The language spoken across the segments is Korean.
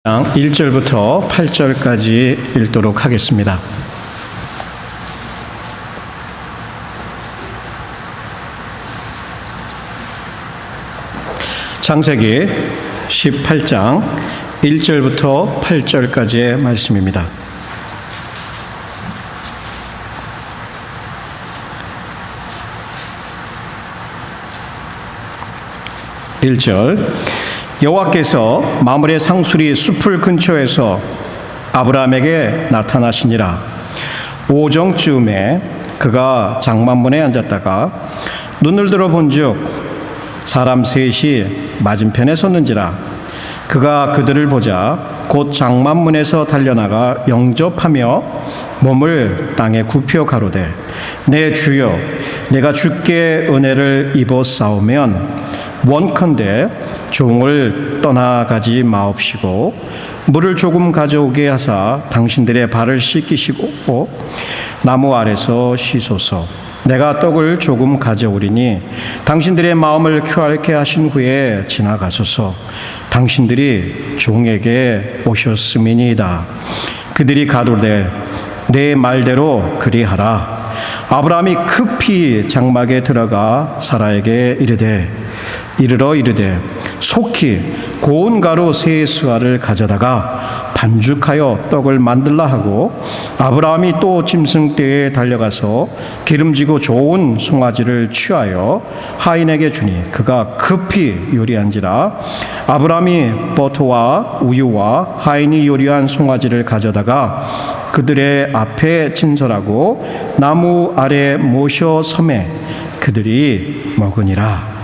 1절부터 8절까지 읽도록 하겠습니다. 창세기 18장 1절부터 8절까지의 말씀입니다. 여호와께서 마므레 상수리 숲을 근처에서 아브라함에게 나타나시니라. 오정쯤에 그가 장만문에 앉았다가 눈을 들어 본즉 사람 셋이 맞은편에 섰는지라. 그가 그들을 보자 곧 장만문에서 달려나가 영접하며 몸을 땅에 굽혀 가로되, 내 주여, 내가 주께 은혜를 입었사오면 원컨대 종을 떠나가지 마옵시고 물을 조금 가져오게 하사 당신들의 발을 씻기시고 나무 아래서 쉬소서. 내가 떡을 조금 가져오리니 당신들의 마음을 쾌활케 하신 후에 지나가소서. 당신들이 종에게 오셨음이니이다. 그들이 가로되, 내 말대로 그리하라. 아브라함이 급히 장막에 들어가 사라에게 이르러 이르되 속히 고운 가루 세 수알을 가져다가 반죽하여 떡을 만들라 하고, 아브라함이 또 짐승떼에 달려가서 기름지고 좋은 송아지를 취하여 하인에게 주니 그가 급히 요리한지라. 아브라함이 버터와 우유와 하인이 요리한 송아지를 가져다가 그들의 앞에 진설하고 나무 아래 모셔 섬에 그들이 먹으니라.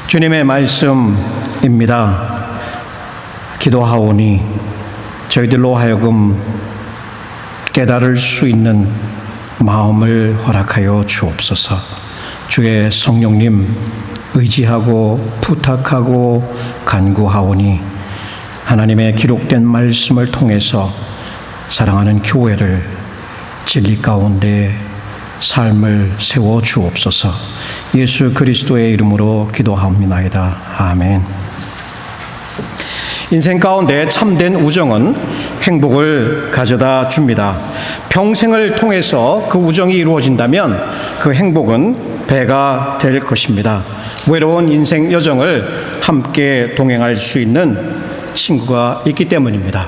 주님의 말씀입니다. 기도하오니 저희들로 하여금 깨달을 수 있는 마음을 허락하여 주옵소서. 주의 성령님 의지하고 부탁하고 간구하오니 하나님의 기록된 말씀을 통해서 사랑하는 교회를 진리 가운데 삶을 세워 주옵소서. 예수 그리스도의 이름으로 기도하옵나이다. 아멘. 인생 가운데 참된 우정은 행복을 가져다 줍니다. 평생을 통해서 그 우정이 이루어진다면 그 행복은 배가 될 것입니다. 외로운 인생 여정을 함께 동행할 수 있는 친구가 있기 때문입니다.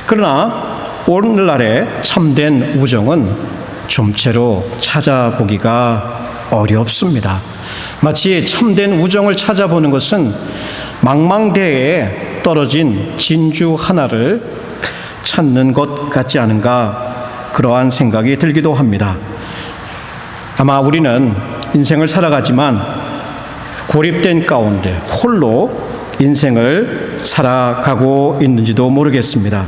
그러나 오늘날의 참된 우정은 좀채로 찾아보기가 어렵습니다. 마치 참된 우정을 찾아보는 것은 망망대해에 떨어진 진주 하나를 찾는 것 같지 않은가, 그러한 생각이 들기도 합니다. 아마 우리는 인생을 살아가지만 고립된 가운데 홀로 인생을 살아가고 있는지도 모르겠습니다.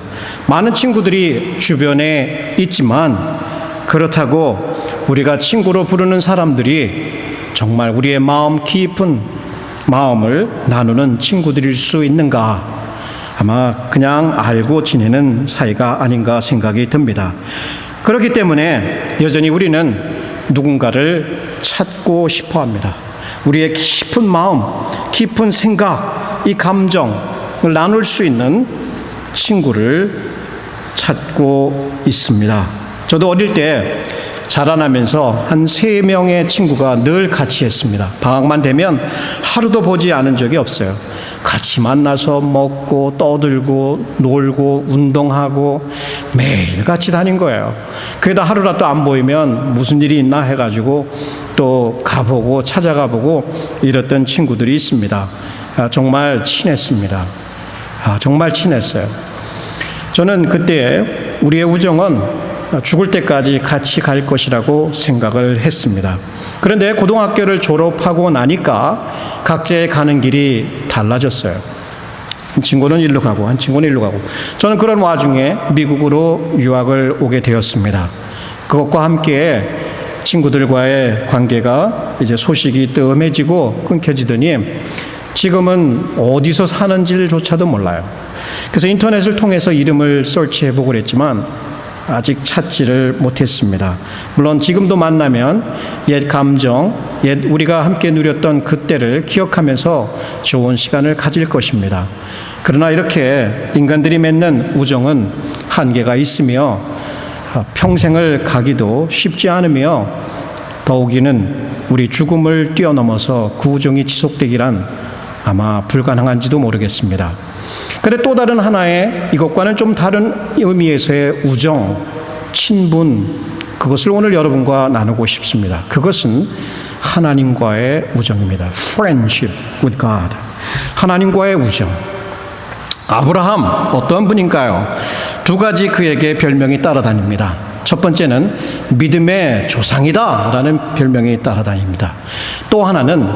많은 친구들이 주변에 있지만 그렇다고 우리가 친구로 부르는 사람들이 정말 우리의 마음 깊은 마음을 나누는 친구들일 수 있는가? 아마 그냥 알고 지내는 사이가 아닌가 생각이 듭니다. 그렇기 때문에 여전히 우리는 누군가를 찾고 싶어 합니다. 우리의 깊은 마음, 깊은 생각, 이 감정을 나눌 수 있는 친구를 찾고 있습니다. 저도 어릴 때 자라나면서 한 3명의 친구가 늘 같이 했습니다. 방학만 되면 하루도 보지 않은 적이 없어요. 같이 만나서 먹고 떠들고 놀고 운동하고 매일 같이 다닌 거예요. 그러다 하루라도 안 보이면 무슨 일이 있나 해가지고 또 가보고 찾아가보고 이랬던 친구들이 있습니다. 정말 친했습니다. 정말 친했어요. 저는 그때 우리의 우정은 죽을 때까지 같이 갈 것이라고 생각을 했습니다. 그런데 고등학교를 졸업하고 나니까 각자의 가는 길이 달라졌어요. 한 친구는 일로 가고 한 친구는 일로 가고, 저는 그런 와중에 미국으로 유학을 오게 되었습니다. 그것과 함께 친구들과의 관계가 이제 소식이 뜸해지고 끊겨지더니 지금은 어디서 사는지조차도 몰라요. 그래서 인터넷을 통해서 이름을 서치해보고 그랬지만 아직 찾지를 못했습니다. 물론 지금도 만나면 옛 감정, 옛 우리가 함께 누렸던 그때를 기억하면서 좋은 시간을 가질 것입니다. 그러나 이렇게 인간들이 맺는 우정은 한계가 있으며 평생을 가기도 쉽지 않으며 더욱이는 우리 죽음을 뛰어넘어서 그 우정이 지속되기란 아마 불가능한지도 모르겠습니다. 그런데 또 다른 하나의 이것과는 좀 다른 의미에서의 우정, 친분, 그것을 오늘 여러분과 나누고 싶습니다. 그것은 하나님과의 우정입니다. Friendship with God. 하나님과의 우정. 아브라함 어떤 분인가요? 두 가지 그에게 별명이 따라다닙니다. 첫 번째는 믿음의 조상이다 라는 별명이 따라다닙니다. 또 하나는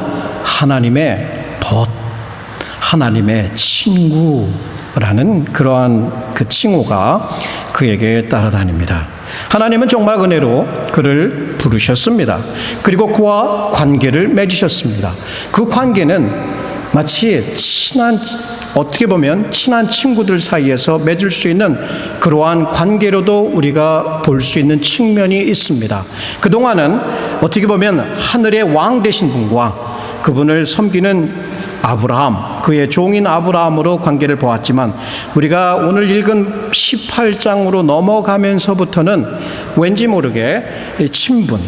하나님의 벗, 하나님의 친구라는 그러한 그 칭호가 그에게 따라다닙니다. 하나님은 정말 은혜로 그를 부르셨습니다. 그리고 그와 관계를 맺으셨습니다. 그 관계는 마치 어떻게 보면 친한 친구들 사이에서 맺을 수 있는 그러한 관계로도 우리가 볼 수 있는 측면이 있습니다. 그동안은 어떻게 보면 하늘의 왕 되신 분과 그분을 섬기는 아브라함, 그의 종인 아브라함으로 관계를 보았지만 우리가 오늘 읽은 18장으로 넘어가면서부터는 왠지 모르게 친분,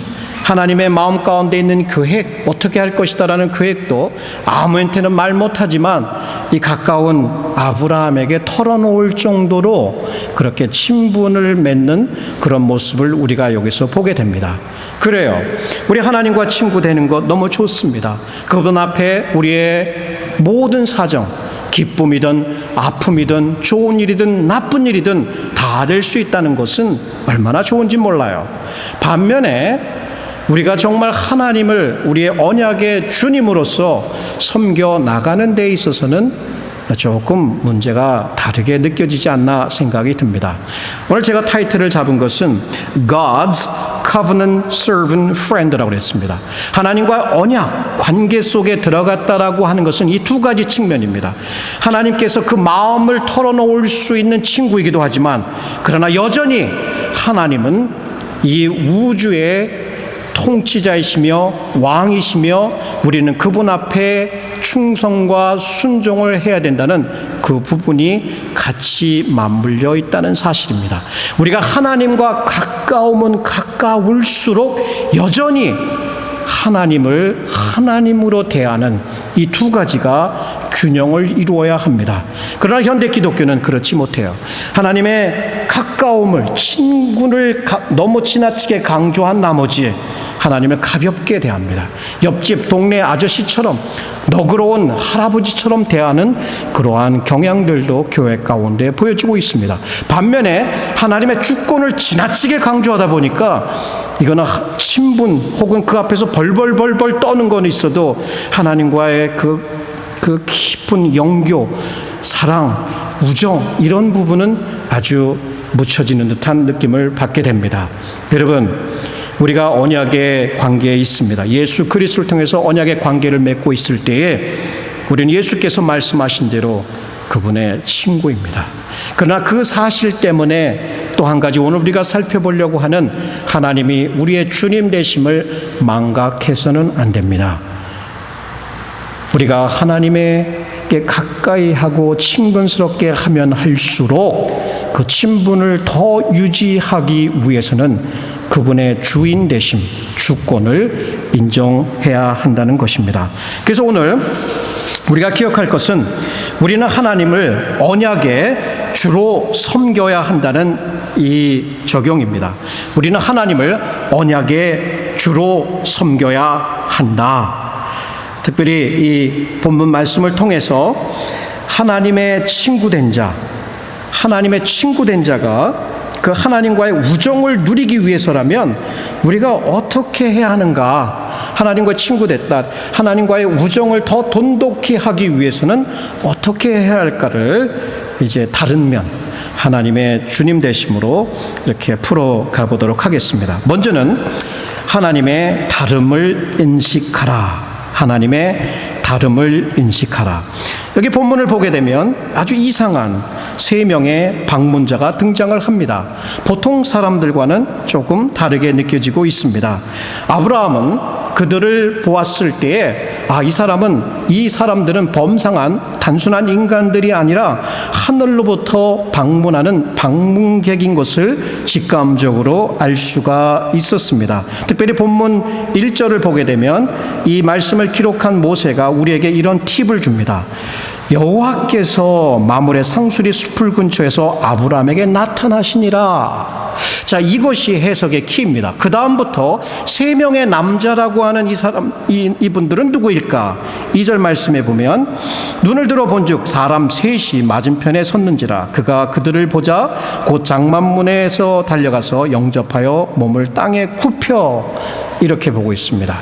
하나님의 마음 가운데 있는 계획, 어떻게 할 것이다라는 계획도 아무한테는 말 못하지만 이 가까운 아브라함에게 털어놓을 정도로 그렇게 친분을 맺는 그런 모습을 우리가 여기서 보게 됩니다. 그래요. 우리 하나님과 친구 되는 것 너무 좋습니다. 그분 앞에 우리의 모든 사정, 기쁨이든 아픔이든 좋은 일이든 나쁜 일이든 다 될 수 있다는 것은 얼마나 좋은지 몰라요. 반면에 우리가 정말 하나님을 우리의 언약의 주님으로서 섬겨 나가는 데 있어서는 조금 문제가 다르게 느껴지지 않나 생각이 듭니다. 오늘 제가 타이틀을 잡은 것은 God's Covenant Servant Friend라고 했습니다. 하나님과 언약, 관계 속에 들어갔다라고 하는 것은 이 두 가지 측면입니다. 하나님께서 그 마음을 털어놓을 수 있는 친구이기도 하지만 그러나 여전히 하나님은 이 우주의 통치자이시며 왕이시며 우리는 그분 앞에 충성과 순종을 해야 된다는 그 부분이 같이 맞물려 있다는 사실입니다. 우리가 하나님과 가까우면 가까울수록 여전히 하나님을 하나님으로 대하는 이 두 가지가 균형을 이루어야 합니다. 그러나 현대 기독교는 그렇지 못해요. 하나님의 가까움을, 친구를 너무 지나치게 강조한 나머지 하나님을 가볍게 대합니다. 옆집 동네 아저씨처럼 너그러운 할아버지처럼 대하는 그러한 경향들도 교회 가운데 보여지고 있습니다. 반면에 하나님의 주권을 지나치게 강조하다 보니까 이거는 친분 혹은 그 앞에서 벌벌벌벌 떠는 건 있어도 하나님과의 그 깊은 영교, 사랑, 우정 이런 부분은 아주 묻혀지는 듯한 느낌을 받게 됩니다. 여러분, 우리가 언약의 관계에 있습니다. 예수 그리스도를 통해서 언약의 관계를 맺고 있을 때에 우리는 예수께서 말씀하신 대로 그분의 친구입니다. 그러나 그 사실 때문에 또 한 가지 오늘 우리가 살펴보려고 하는 하나님이 우리의 주님 되심을 망각해서는 안 됩니다. 우리가 하나님에게 가까이 하고 친근스럽게 하면 할수록 그 친분을 더 유지하기 위해서는 그분의 주인 되심, 주권을 인정해야 한다는 것입니다. 그래서 오늘 우리가 기억할 것은 우리는 하나님을 언약에 주로 섬겨야 한다는 이 적용입니다. 우리는 하나님을 언약에 주로 섬겨야 한다. 특별히 이 본문 말씀을 통해서 하나님의 친구된 자, 하나님의 친구된 자가 그 하나님과의 우정을 누리기 위해서라면 우리가 어떻게 해야 하는가? 하나님과 친구됐다. 하나님과의 우정을 더 돈독히 하기 위해서는 어떻게 해야 할까를 이제 다른 면, 하나님의 주님 되심으로 이렇게 풀어가 보도록 하겠습니다. 먼저는 하나님의 다름을 인식하라. 하나님의 다름을 인식하라. 여기 본문을 보게 되면 아주 이상한 세 명의 방문자가 등장을 합니다. 보통 사람들과는 조금 다르게 느껴지고 있습니다. 아브라함은 그들을 보았을 때에 이 사람들은 범상한 단순한 인간들이 아니라 하늘로부터 방문하는 방문객인 것을 직감적으로 알 수가 있었습니다. 특별히 본문 1절을 보게 되면 이 말씀을 기록한 모세가 우리에게 이런 팁을 줍니다. 여호와께서 마므레 상수리 숲을 근처에서 아브라함에게 나타나시니라. 자, 이것이 해석의 키입니다. 그 다음부터 세 명의 남자라고 하는 이분들은 누구일까? 2절 말씀에 보면 눈을 들어 본즉 사람 셋이 맞은편에 섰는지라. 그가 그들을 보자 곧 장만문에서 달려가서 영접하여 몸을 땅에 굽혀, 이렇게 보고 있습니다.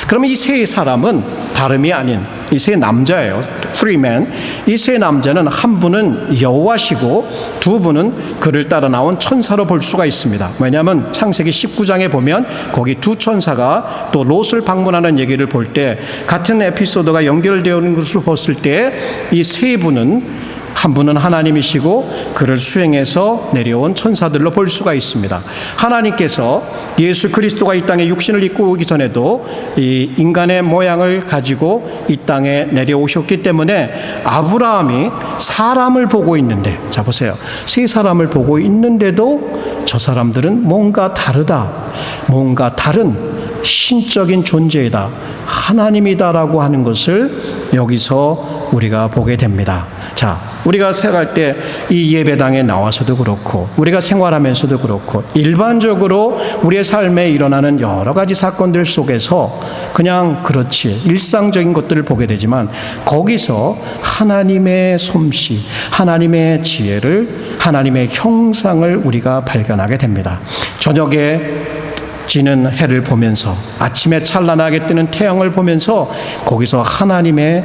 그러면 이 세 사람은 다름이 아닌 이 세 남자예요. Three men. 이 세 남자는 한 분은 여호와시고 두 분은 그를 따라 나온 천사로 볼 수가 있습니다. 왜냐하면 창세기 19장에 보면 거기 두 천사가 또 롯을 방문하는 얘기를 볼 때 같은 에피소드가 연결되어 있는 것을 봤을 때 이 세 분은 한 분은 하나님이시고 그를 수행해서 내려온 천사들로 볼 수가 있습니다. 하나님께서 예수 그리스도가 이 땅에 육신을 입고 오기 전에도 이 인간의 모양을 가지고 이 땅에 내려오셨기 때문에 아브라함이 사람을 보고 있는데, 자 보세요, 세 사람을 보고 있는데도 저 사람들은 뭔가 다르다, 뭔가 다른 신적인 존재이다, 하나님이다라고 하는 것을 여기서 우리가 보게 됩니다. 자, 우리가 생각할 때 이 예배당에 나와서도 그렇고 우리가 생활하면서도 그렇고 일반적으로 우리의 삶에 일어나는 여러 가지 사건들 속에서 그냥 그렇지 일상적인 것들을 보게 되지만 거기서 하나님의 솜씨, 하나님의 지혜를, 하나님의 형상을 우리가 발견하게 됩니다. 저녁에 지는 해를 보면서 아침에 찬란하게 뜨는 태양을 보면서 거기서 하나님의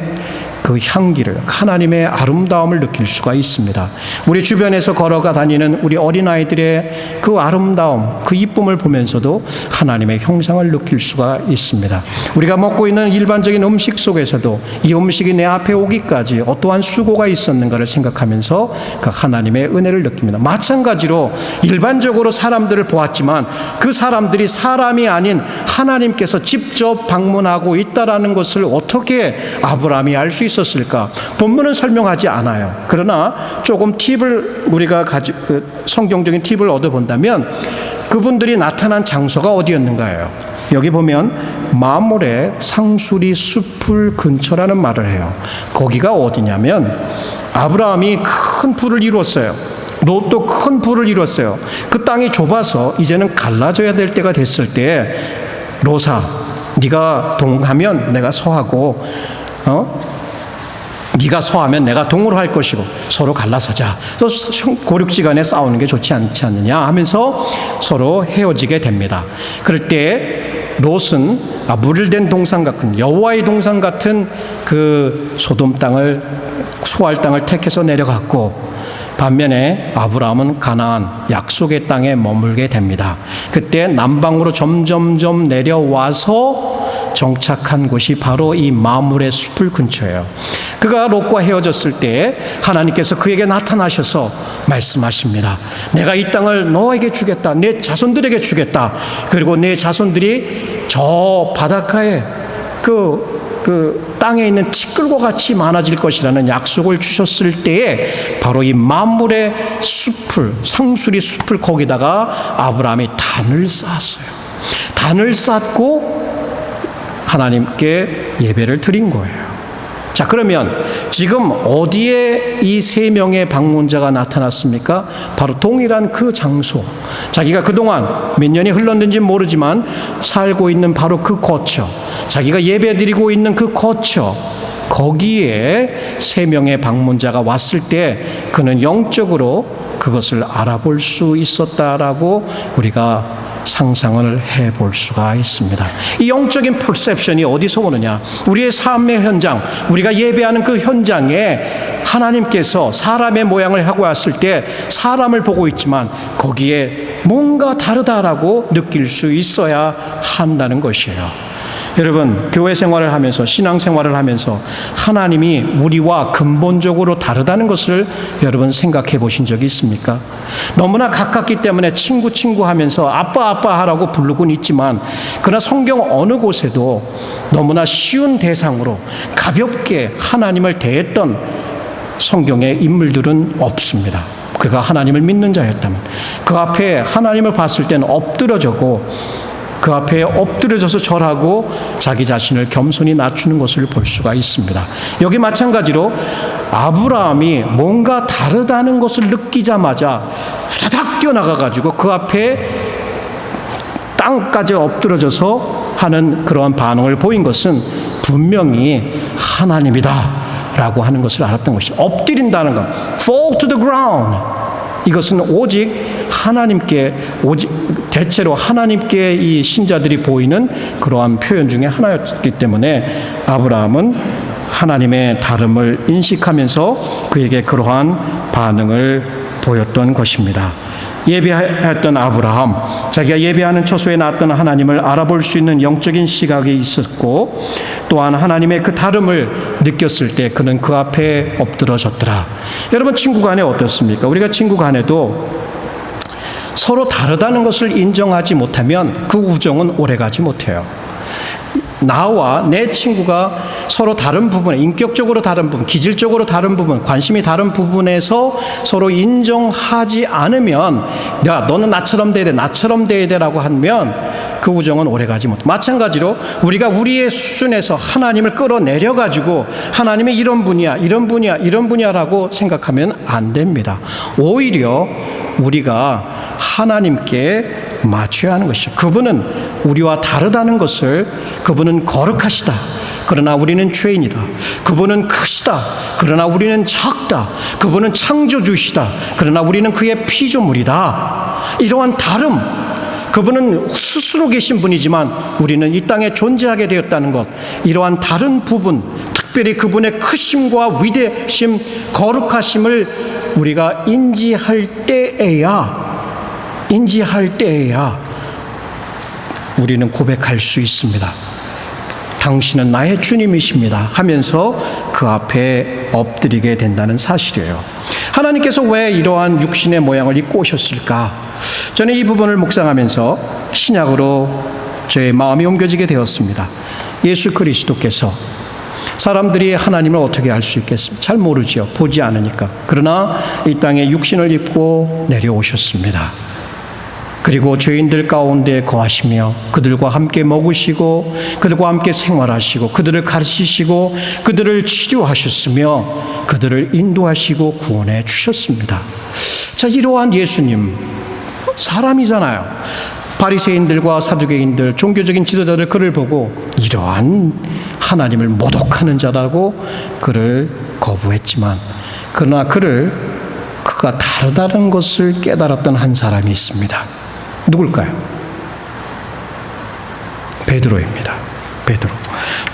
그 향기를, 하나님의 아름다움을 느낄 수가 있습니다. 우리 주변에서 걸어가 다니는 우리 어린아이들의 그 아름다움, 그 이쁨을 보면서도 하나님의 형상을 느낄 수가 있습니다. 우리가 먹고 있는 일반적인 음식 속에서도 이 음식이 내 앞에 오기까지 어떠한 수고가 있었는가를 생각하면서 그 하나님의 은혜를 느낍니다. 마찬가지로 일반적으로 사람들을 보았지만 그 사람들이 사람이 아닌 하나님께서 직접 방문하고 있다라는 것을 어떻게 아브라함이 알 수 있었을까? 본문은 설명하지 않아요. 그러나 조금 팁을 우리가 성경적인 팁을 얻어본다면 그분들이 나타난 장소가 어디였는가요? 여기 보면 마므레 상수리 숲을 근처라는 말을 해요. 거기가 어디냐면 아브라함이 큰 부를 이루었어요. 롯도 큰 부를 이뤘어요. 그 땅이 좁아서 이제는 갈라져야 될 때가 됐을 때 롯아, 네가 동하면 내가 서하고 네가 서하면 내가 동으로 할 것이고 서로 갈라서자. 또 고륙지간에 싸우는 게 좋지 않지 않느냐 하면서 서로 헤어지게 됩니다. 그럴 때 롯은 물을 댄 동산 같은 여호와의 동산 같은 그 소돔 땅을, 소알 땅을 택해서 내려갔고 반면에 아브라함은 가나안 약속의 땅에 머물게 됩니다. 그때 남방으로 점점점 내려와서 정착한 곳이 바로 이 마므레 숲을 근처예요. 그가 롯과 헤어졌을 때 하나님께서 그에게 나타나셔서 말씀하십니다. 내가 이 땅을 너에게 주겠다. 내 자손들에게 주겠다. 그리고 내 자손들이 저 바닷가에 그 땅에 있는 티끌과 같이 많아질 것이라는 약속을 주셨을 때에 바로 이 마므레 숲을, 상수리 숲을 거기다가 아브라함이 단을 쌓았어요. 단을 쌓고 하나님께 예배를 드린 거예요. 자, 그러면 지금 어디에 이 세 명의 방문자가 나타났습니까? 바로 동일한 그 장소. 자기가 그동안 몇 년이 흘렀는지 모르지만 살고 있는 바로 그 거처, 자기가 예배드리고 있는 그 거처, 거기에 세 명의 방문자가 왔을 때 그는 영적으로 그것을 알아볼 수 있었다라고 우리가 상상을 해볼 수가 있습니다. 이 영적인 퍼셉션이 어디서 오느냐? 우리의 삶의 현장, 우리가 예배하는 그 현장에 하나님께서 사람의 모양을 하고 왔을 때 사람을 보고 있지만 거기에 뭔가 다르다라고 느낄 수 있어야 한다는 것이에요. 여러분, 교회 생활을 하면서, 신앙 생활을 하면서 하나님이 우리와 근본적으로 다르다는 것을 여러분 생각해 보신 적이 있습니까? 너무나 가깝기 때문에 친구 하면서 아빠 하라고 부르곤 있지만, 그러나 성경 어느 곳에도 너무나 쉬운 대상으로 가볍게 하나님을 대했던 성경의 인물들은 없습니다. 그가 하나님을 믿는 자였다면, 그 앞에 하나님을 봤을 때는 엎드려져고, 그 앞에 엎드려져서 절하고 자기 자신을 겸손히 낮추는 것을 볼 수가 있습니다. 여기 마찬가지로 아브라함이 뭔가 다르다는 것을 느끼자마자 후다닥 뛰어나가가지고 그 앞에 땅까지 엎드려져서 하는 그러한 반응을 보인 것은 분명히 하나님이다 라고 하는 것을 알았던 것이죠. 엎드린다는 것, fall to the ground, 이것은 오직 하나님께, 대체로 하나님께 이 신자들이 보이는 그러한 표현 중에 하나였기 때문에 아브라함은 하나님의 다름을 인식하면서 그에게 그러한 반응을 보였던 것입니다. 예배했던 아브라함, 자기가 예배하는 처소에 나왔던 하나님을 알아볼 수 있는 영적인 시각이 있었고, 또한 하나님의 그 다름을 느꼈을 때 그는 그 앞에 엎드러졌더라. 여러분, 친구 간에 어떻습니까? 우리가 친구 간에도 서로 다르다는 것을 인정하지 못하면 그 우정은 오래가지 못해요. 나와 내 친구가 서로 다른 부분에, 인격적으로 다른 부분, 기질적으로 다른 부분, 관심이 다른 부분에서 서로 인정하지 않으면, 야, 너는 나처럼 돼야 돼, 나처럼 돼야 돼라고 하면 그 우정은 오래가지 못해. 마찬가지로 우리가 우리의 수준에서 하나님을 끌어내려가지고 하나님의 이런 분이야, 이런 분이야, 이런 분이야라고 생각하면 안 됩니다. 오히려 우리가 하나님께 맞춰야 하는 것이죠. 그분은 우리와 다르다는 것을, 그분은 거룩하시다, 그러나 우리는 죄인이다. 그분은 크시다, 그러나 우리는 작다. 그분은 창조주시다, 그러나 우리는 그의 피조물이다. 이러한 다름, 그분은 스스로 계신 분이지만 우리는 이 땅에 존재하게 되었다는 것, 이러한 다른 부분, 특별히 그분의 크심과 위대심, 거룩하심을 우리가 인지할 때에야 우리는 고백할 수 있습니다. 당신은 나의 주님이십니다 하면서 그 앞에 엎드리게 된다는 사실이에요. 하나님께서 왜 이러한 육신의 모양을 입고 오셨을까? 저는 이 부분을 묵상하면서 신약으로 제 마음이 옮겨지게 되었습니다. 예수 그리스도께서, 사람들이 하나님을 어떻게 알 수 있겠습니까? 잘 모르죠. 보지 않으니까. 그러나 이 땅에 육신을 입고 내려오셨습니다. 그리고 죄인들 가운데 거하시며 그들과 함께 먹으시고 그들과 함께 생활하시고 그들을 가르치시고 그들을 치료하셨으며 그들을 인도하시고 구원해 주셨습니다. 자, 이러한 예수님, 사람이잖아요. 바리새인들과 사두개인들, 종교적인 지도자들 그를 보고 이러한 하나님을 모독하는 자라고 그를 거부했지만, 그러나 그가 다르다는 것을 깨달았던 한 사람이 있습니다. 누굴까요? 베드로입니다. 베드로.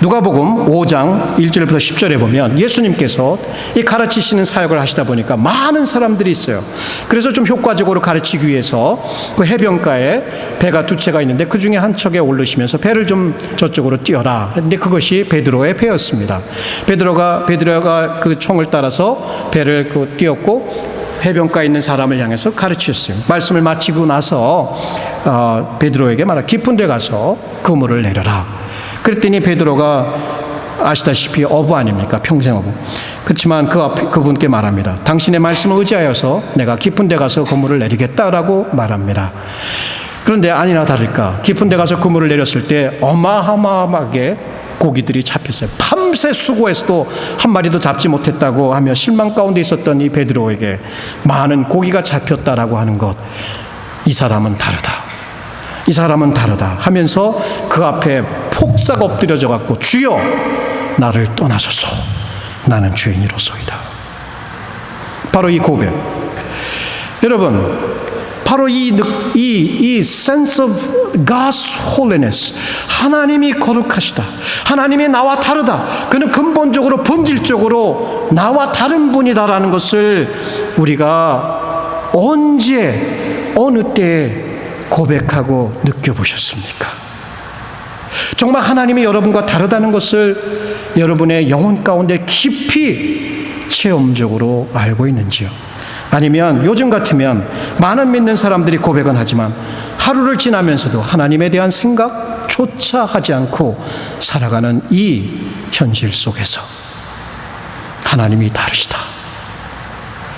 누가복음 5장 1절부터 10절에 보면 예수님께서 이 가르치시는 사역을 하시다 보니까 많은 사람들이 있어요. 그래서 좀 효과적으로 가르치기 위해서 그 해변가에 배가 두 채가 있는데 그 중에 한 척에 오르시면서 배를 좀 저쪽으로 띄어라. 근데 그것이 베드로의 배였습니다. 베드로가 그 총을 따라서 배를 띄었고 해변가에 있는 사람을 향해서 가르치셨어요. 말씀을 마치고 나서 베드로에게 말하, 깊은 데 가서 그물을 내려라. 그랬더니 베드로가 아시다시피 어부 아닙니까? 평생 어부. 그렇지만 그분께 말합니다. 당신의 말씀을 의지하여서 내가 깊은 데 가서 그물을 내리겠다라고 말합니다. 그런데 아니나 다를까, 깊은 데 가서 그물을 내렸을 때 어마어마하게 고기들이 잡혔어요. 밤새 수고해서도 한 마리도 잡지 못했다고 하며 실망 가운데 있었던 이 베드로에게 많은 고기가 잡혔다라고 하는 것, 이 사람은 다르다, 이 사람은 다르다 하면서 그 앞에 폭삭 엎드려져 갖고, 주여 나를 떠나소서, 나는 죄인이로소이다. 바로 이 고백, 여러분, 바로 이 sense of God's holiness, 하나님이 거룩하시다, 하나님이 나와 다르다, 그는 근본적으로 본질적으로 나와 다른 분이다라는 것을 우리가 언제 어느 때에 고백하고 느껴보셨습니까? 정말 하나님이 여러분과 다르다는 것을 여러분의 영혼 가운데 깊이 체험적으로 알고 있는지요? 아니면 요즘 같으면 많은 믿는 사람들이 고백은 하지만 하루를 지나면서도 하나님에 대한 생각조차 하지 않고 살아가는 이 현실 속에서 하나님이 다르시다.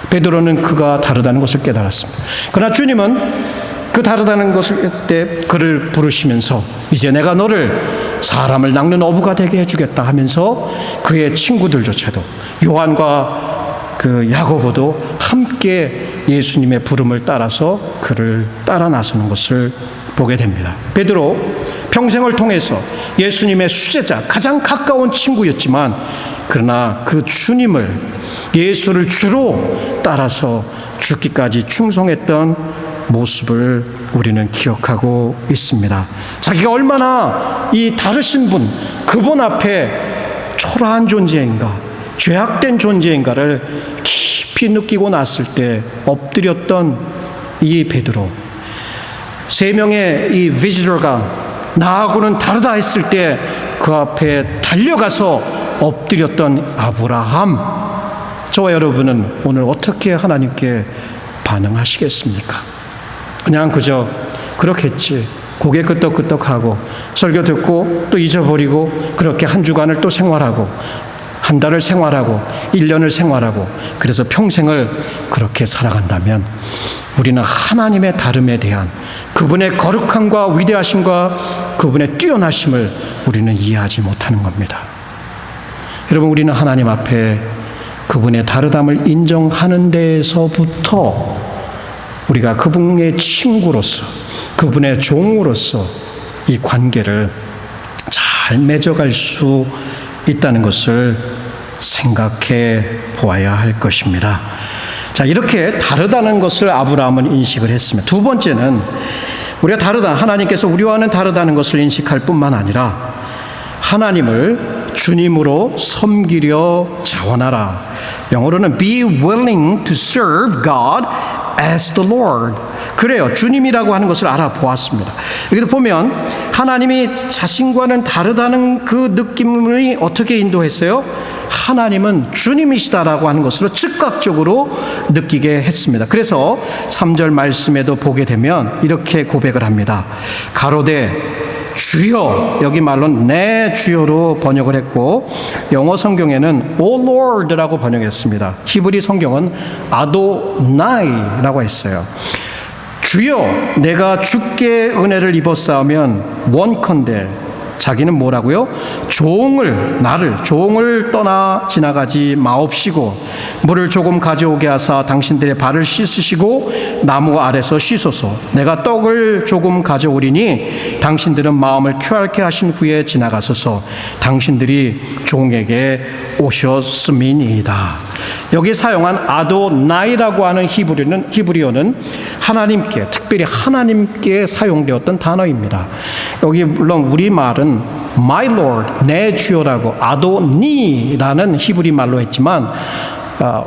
베드로는 그가 다르다는 것을 깨달았습니다. 그러나 주님은 그 다르다는 것을 때 그를 부르시면서 이제 내가 너를 사람을 낚는 어부가 되게 해주겠다 하면서 그의 친구들조차도 요한과 그 야고보도 함께 예수님의 부름을 따라서 그를 따라 나서는 것을 보게 됩니다. 베드로 평생을 통해서 예수님의 수제자 가장 가까운 친구였지만 그러나 그 주님을 예수를 주로 따라서 죽기까지 충성했던 모습을 우리는 기억하고 있습니다. 자기가 얼마나 이 다르신 분, 그분 앞에 초라한 존재인가, 죄악된 존재인가를 깊이 느끼고 났을 때 엎드렸던 이 베드로, 3명의 이 비지터가 나하고는 다르다 했을 때 그 앞에 달려가서 엎드렸던 아브라함, 저와 여러분은 오늘 어떻게 하나님께 반응하시겠습니까? 그냥 그저 그렇겠지, 고개 끄덕끄덕하고 설교 듣고 또 잊어버리고 그렇게 한 주간을 또 생활하고 한 달을 생활하고 1년을 생활하고 그래서 평생을 그렇게 살아간다면 우리는 하나님의 다름에 대한 그분의 거룩함과 위대하심과 그분의 뛰어나심을 우리는 이해하지 못하는 겁니다. 여러분, 우리는 하나님 앞에 그분의 다르담을 인정하는 데에서부터 우리가 그분의 친구로서, 그분의 종으로서 이 관계를 잘 맺어갈 수 있다는 것을 생각해 보아야 할 것입니다. 자, 이렇게 다르다는 것을 아브라함은 인식을 했습니다. 두 번째는 우리가 다르다, 하나님께서 우리와는 다르다는 것을 인식할 뿐만 아니라 하나님을 주님으로 섬기려 자원하라. 영어로는 be willing to serve God as the Lord. 그래요. 주님이라고 하는 것을 알아보았습니다. 여기도 보면 하나님이 자신과는 다르다는 그 느낌을 어떻게 인도했어요? 하나님은 주님이시다라고 하는 것으로 즉각적으로 느끼게 했습니다. 그래서 3절 말씀에도 보게 되면 이렇게 고백을 합니다. 가로되 주여, 여기 말로는 내 주여로 번역을 했고 영어 성경에는 O Lord라고 번역했습니다. 히브리 성경은 아도나이라고 했어요. 주여, 내가 주께 은혜를 입었사오면 원컨대, 자기는 뭐라고요? 나를 종을 떠나 지나가지 마옵시고 물을 조금 가져오게 하사 당신들의 발을 씻으시고 나무 아래서 쉬소서. 내가 떡을 조금 가져오리니 당신들은 마음을 쾌활케 하신 후에 지나가소서. 당신들이 종에게 오셨음이니이다. 여기 사용한 아도나이라고 하는 히브리어는 하나님께, 특별히 하나님께 사용되었던 단어입니다. 여기 물론 우리말은 My Lord, 내 주여라고 아도니라는 히브리 말로 했지만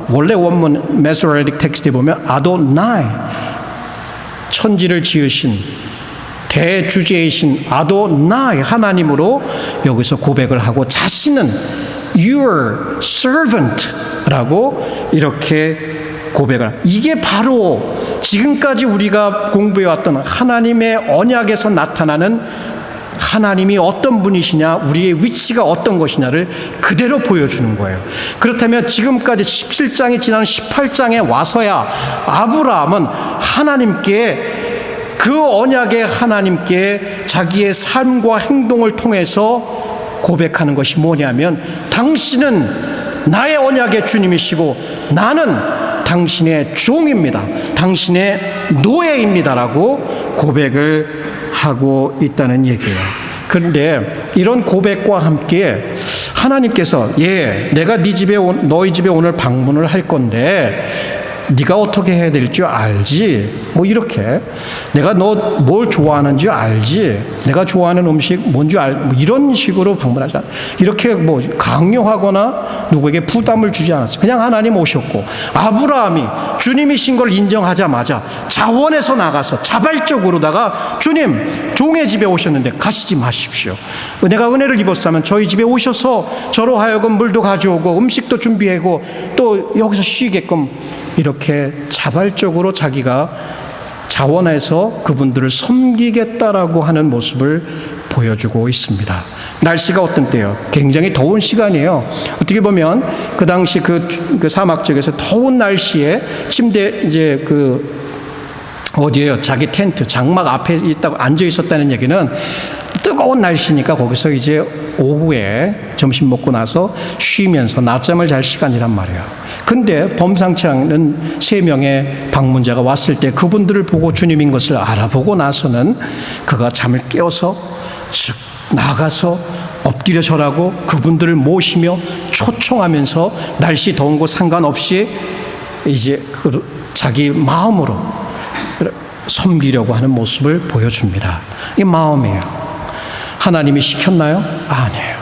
원래 원문 메소레틱 텍스트에 보면 아도나이, 천지를 지으신 대주제이신 아도나이 하나님으로 여기서 고백을 하고 자신은 Your servant 라고 이렇게 고백을, 이게 바로 지금까지 우리가 공부해왔던 하나님의 언약에서 나타나는 하나님이 어떤 분이시냐, 우리의 위치가 어떤 것이냐를 그대로 보여주는 거예요. 그렇다면 지금까지 17장이 지난 18장에 와서야 아브라함은 하나님께, 그 언약의 하나님께 자기의 삶과 행동을 통해서 고백하는 것이 뭐냐면 당신은 나의 언약의 주님이시고 나는 당신의 종입니다. 당신의 노예입니다라고 고백을 하고 있다는 얘기예요. 그런데 이런 고백과 함께 하나님께서 내가 너희 집에 오늘 방문을 할 건데 네가 어떻게 해야 될 줄 알지? 뭐 이렇게 내가 너 뭘 좋아하는 줄 알지? 내가 좋아하는 음식 뭔지 뭐 이런 식으로 방문하지 않아요. 이렇게 뭐 강요하거나 누구에게 부담을 주지 않았어요. 그냥 하나님 오셨고, 아브라함이 주님이신 걸 인정하자마자 자원해서 나가서 자발적으로다가 주님, 종의 집에 오셨는데 가시지 마십시오. 내가 은혜를 입었다면 저희 집에 오셔서 저로 하여금 물도 가져오고 음식도 준비하고 또 여기서 쉬게끔 이렇게 자발적으로 자기가 자원해서 그분들을 섬기겠다라고 하는 모습을 보여주고 있습니다. 날씨가 어떤 때요? 굉장히 더운 시간이에요. 어떻게 보면 그 당시 그 사막 지역에서 더운 날씨에 침대 이제 어디에요? 자기 텐트 장막 앞에 있다고 앉아 있었다는 얘기는 뜨거운 날씨니까 거기서 이제 오후에 점심 먹고 나서 쉬면서 낮잠을 잘 시간이란 말이에요. 근데 범상치 않은 3명의 방문자가 왔을 때 그분들을 보고 주님인 것을 알아보고 나서는 그가 잠을 깨워서 즉 나가서 엎드려 절하고 그분들을 모시며 초청하면서 날씨 더운 거 상관없이 이제 자기 마음으로 섬기려고 하는 모습을 보여줍니다. 이게 마음이에요. 하나님이 시켰나요? 아니에요.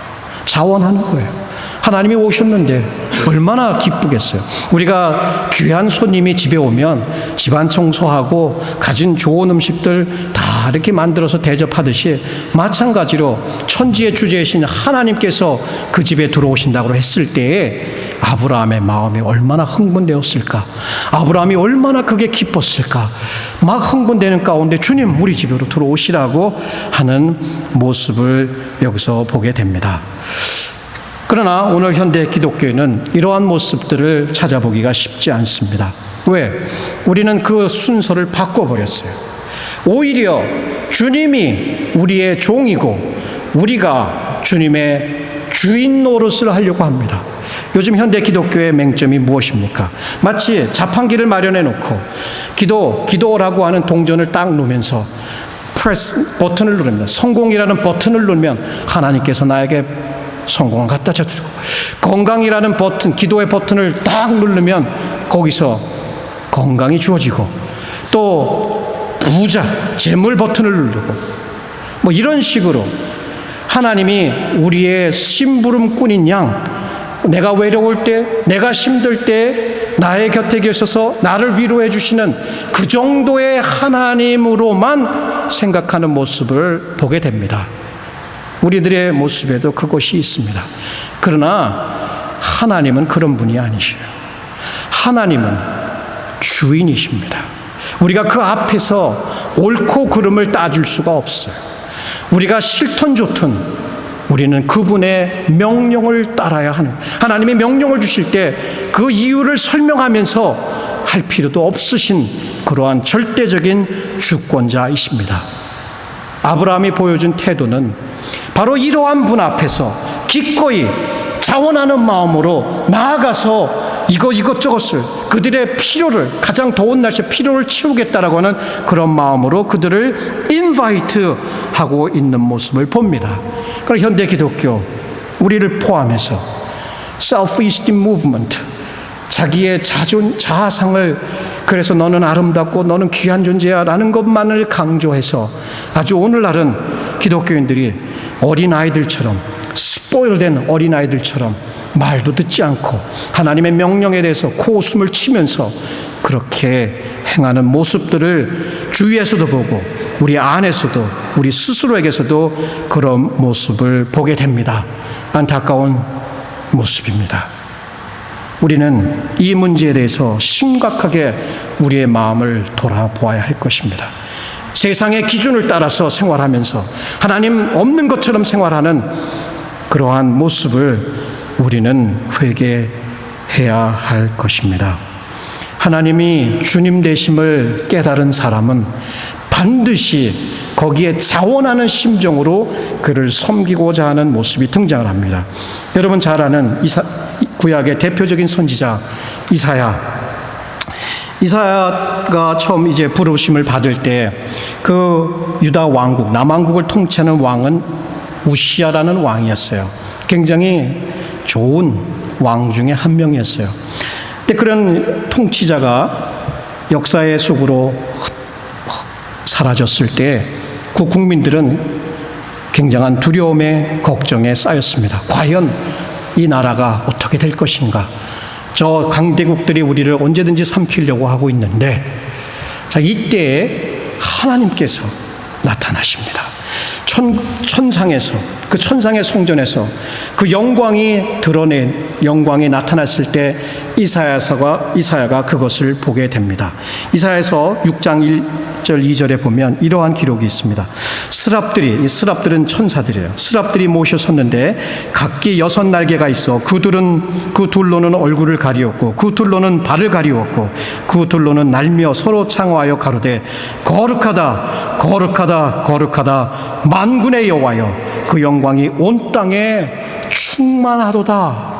자원하는 거예요. 하나님이 오셨는데 얼마나 기쁘겠어요. 우리가 귀한 손님이 집에 오면 집안 청소하고 가진 좋은 음식들 다 이렇게 만들어서 대접하듯이 마찬가지로 천지의 주제이신 하나님께서 그 집에 들어오신다고 했을 때에 아브라함의 마음이 얼마나 흥분되었을까. 아브라함이 얼마나 그게 기뻤을까. 막 흥분되는 가운데 주님 우리 집으로 들어오시라고 하는 모습을 여기서 보게 됩니다. 그러나 오늘 현대 기독교에는 이러한 모습들을 찾아보기가 쉽지 않습니다. 왜? 우리는 그 순서를 바꿔버렸어요. 오히려 주님이 우리의 종이고 우리가 주님의 주인 노릇을 하려고 합니다. 요즘 현대 기독교의 맹점이 무엇입니까? 마치 자판기를 마련해 놓고 기도라고 하는 동전을 딱 누르면서 프레스 버튼을 누릅니다. 성공이라는 버튼을 누르면 하나님께서 나에게 성공을 갖다 주고, 건강이라는 버튼, 기도의 버튼을 딱 누르면 거기서 건강이 주어지고, 또 부자, 재물 버튼을 누르고, 뭐 이런 식으로 하나님이 우리의 심부름꾼인 양, 내가 외로울 때, 내가 힘들 때 나의 곁에 계셔서 나를 위로해 주시는 그 정도의 하나님으로만 생각하는 모습을 보게 됩니다. 우리들의 모습에도 그것이 있습니다. 그러나 하나님은 그런 분이 아니셔요. 하나님은 주인이십니다. 우리가 그 앞에서 옳고 그름을 따질 수가 없어요. 우리가 싫든 좋든 우리는 그분의 명령을 따라야 하는, 하나님의 명령을 주실 때 그 이유를 설명하면서 할 필요도 없으신 그러한 절대적인 주권자이십니다. 아브라함이 보여준 태도는 바로 이러한 분 앞에서 기꺼이 자원하는 마음으로 나아가서 이것저것을 그들의 필요를, 가장 더운 날씨에 필요를 채우겠다라고 하는 그런 마음으로 그들을 인바이트하고 있는 모습을 봅니다. 그럼 현대 기독교, 우리를 포함해서 self-esteem movement, 자기의 자아상을, 그래서 너는 아름답고 너는 귀한 존재야 라는 것만을 강조해서 아주 오늘날은 기독교인들이 어린아이들처럼, 스포일된 어린아이들처럼 말도 듣지 않고 하나님의 명령에 대해서 코웃음을 치면서 그렇게 행하는 모습들을 주위에서도 보고 우리 안에서도, 우리 스스로에게서도 그런 모습을 보게 됩니다. 안타까운 모습입니다. 우리는 이 문제에 대해서 심각하게 우리의 마음을 돌아보아야 할 것입니다. 세상의 기준을 따라서 생활하면서 하나님 없는 것처럼 생활하는 그러한 모습을 우리는 회개해야 할 것입니다. 하나님이 주님 되심을 깨달은 사람은 반드시 거기에 자원하는 심정으로 그를 섬기고자 하는 모습이 등장을 합니다. 여러분 잘 아는 구약의 대표적인 선지자 이사야가 처음 이제 부르심을 받을 때 그 유다 왕국, 남왕국을 통치하는 왕은 우시야라는 왕이었어요. 굉장히 좋은 왕 중에 한 명이었어요. 근데 그런 통치자가 역사의 속으로 사라졌을 때 그 국민들은 굉장한 두려움에 걱정에 쌓였습니다. 과연 이 나라가 어떻게 될 것인가? 저 강대국들이 우리를 언제든지 삼키려고 하고 있는데, 자, 이때에 하나님께서 나타나십니다. 천상에서, 그 천상의 성전에서 그 영광이 드러낸 영광이 나타났을 때 이사야가 그것을 보게 됩니다. 이사야서 6장 1절 2절에 보면 이러한 기록이 있습니다. 스랍들은 천사들이에요. 스랍들이 모셔 섰는데 각기 6날개가 있어 그 둘로는 얼굴을 가리웠고 그 둘로는 발을 가리웠고 그 둘로는 날며 서로 창호하여 가로되 거룩하다 거룩하다 거룩하다 만군의 여호와여 그 영광이 온 땅에 충만하도다.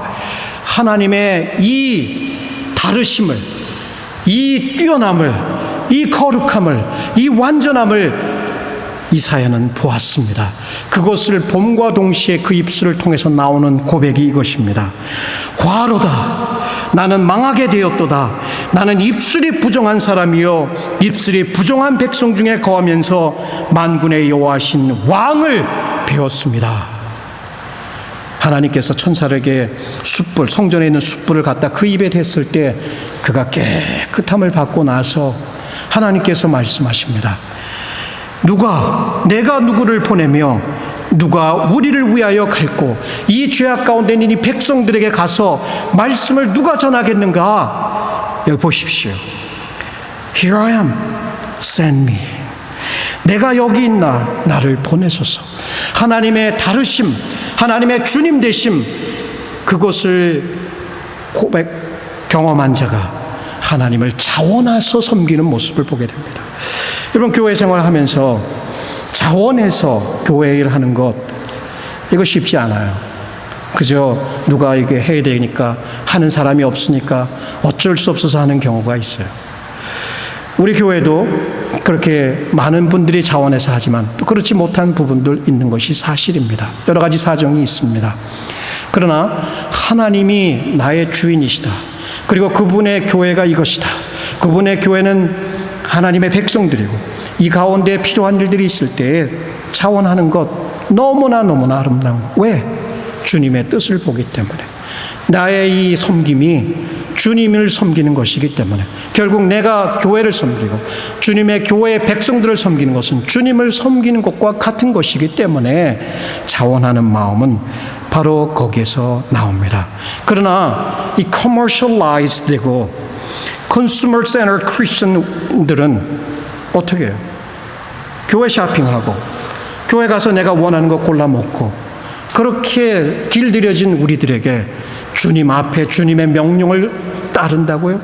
하나님의 이 다르심을, 이 뛰어남을, 이 거룩함을, 이 완전함을 이사야는 보았습니다. 그것을 봄과 동시에 그 입술을 통해서 나오는 고백이 이것입니다. 화로다. 나는 망하게 되었도다. 나는 입술이 부정한 사람이요 입술이 부정한 백성 중에 거하면서 만군의 여호와신 왕을 배웠습니다. 하나님께서 천사에게 숯불, 성전에 있는 숯불을 갖다 그 입에 댔을 때 그가 깨끗함을 받고 나서 하나님께서 말씀하십니다. 내가 누구를 보내며 누가 우리를 위하여 갈고 이 죄악 가운데 있는 이 백성들에게 가서 말씀을 누가 전하겠는가? 여기 보십시오. Here I am, send me. 내가 여기 있나 나를 보내소서. 하나님의 다르심, 하나님의 주님 되심, 그것을 경험한 자가 하나님을 자원해서 섬기는 모습을 보게 됩니다. 여러분, 교회 생활하면서 자원해서 교회 일을 하는 것, 이거 쉽지 않아요. 그저 누가 이게 해야 되니까 하는 사람이 없으니까 어쩔 수 없어서 하는 경우가 있어요. 우리 교회도 그렇게 많은 분들이 자원해서 하지만 또 그렇지 못한 부분들 있는 것이 사실입니다. 여러 가지 사정이 있습니다. 그러나 하나님이 나의 주인이시다. 그리고 그분의 교회가 이것이다. 그분의 교회는 하나님의 백성들이고 이 가운데 필요한 일들이 있을 때 자원하는 것 너무나 아름다운 것. 왜? 주님의 뜻을 보기 때문에. 나의 이 섬김이 주님을 섬기는 것이기 때문에 결국 내가 교회를 섬기고 주님의 교회의 백성들을 섬기는 것은 주님을 섬기는 것과 같은 것이기 때문에 자원하는 마음은 바로 거기에서 나옵니다. 그러나 이 commercialized 되고 consumer centered Christian들은 어떻게 해요? 교회 쇼핑하고 교회 가서 내가 원하는 거 골라 먹고 그렇게 길들여진 우리들에게 주님 앞에 주님의 명령을 따른다고요?